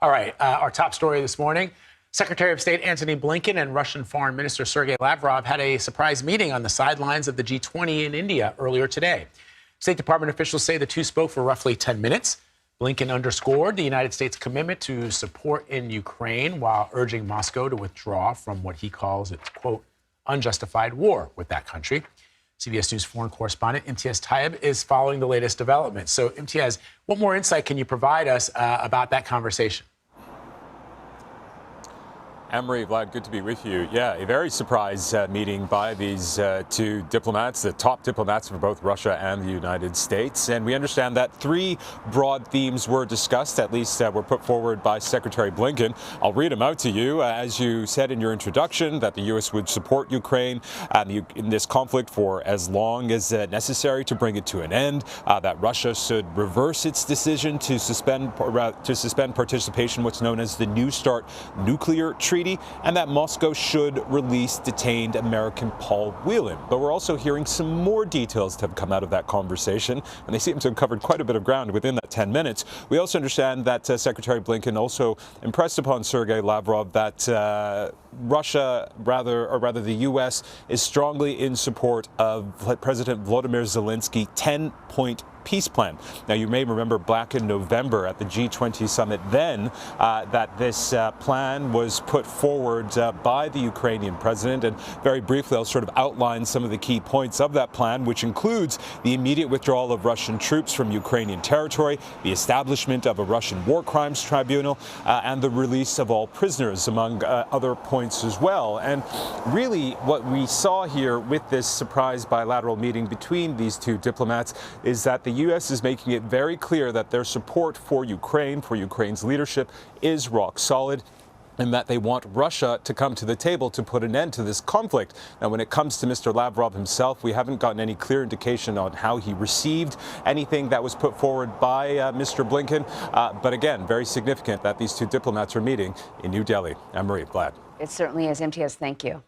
All right, our top story this morning. Secretary of State Antony Blinken and Russian Foreign Minister Sergei Lavrov had a surprise meeting on the sidelines of the G20 in India earlier today. State Department officials say the two spoke for roughly 10 minutes. Blinken underscored the United States' commitment to support in Ukraine while urging Moscow to withdraw from what he calls its, quote, unjustified war with that country. CBS News foreign correspondent Imtiaz Tyab is following the latest developments. So, Imtiaz, what more insight can you provide us about that conversation? Anne-Marie, Vlad, good to be with you. Yeah, a very surprise meeting by these two diplomats, the top diplomats for both Russia and the United States. And we understand that three broad themes were discussed, at least were put forward by Secretary Blinken. I'll read them out to you. As you said in your introduction, that the U.S. would support Ukraine in this conflict for as long as necessary to bring it to an end, that Russia should reverse its decision to suspend participation, what's known as the New START nuclear treaty, and that Moscow should release detained American Paul Whelan. But we're also hearing some more details to have come out of that conversation, and they seem to have covered quite a bit of ground within that 10 minutes. We also understand that Secretary Blinken also impressed upon Sergei Lavrov that Russia, rather the U.S., is strongly in support of President Volodymyr Zelensky's 10-point peace plan. Now, you may remember back in November at the G20 summit then that this plan was put forward by the Ukrainian president. And very briefly, I'll sort of outline some of the key points of that plan, which includes the immediate withdrawal of Russian troops from Ukrainian territory, the establishment of a Russian war crimes tribunal, and the release of all prisoners, among other points as well. And really, what we saw here with this surprise bilateral meeting between these two diplomats is that the U.S. is making it very clear that their support for Ukraine, for Ukraine's leadership, is rock solid, and that they want Russia to come to the table to put an end to this conflict. Now, when it comes to Mr. Lavrov himself, we haven't gotten any clear indication on how he received anything that was put forward by Mr. Blinken. But again, very significant that these two diplomats are meeting in New Delhi. Anne-Marie, Vlad. It certainly is. Imtiaz, thank you.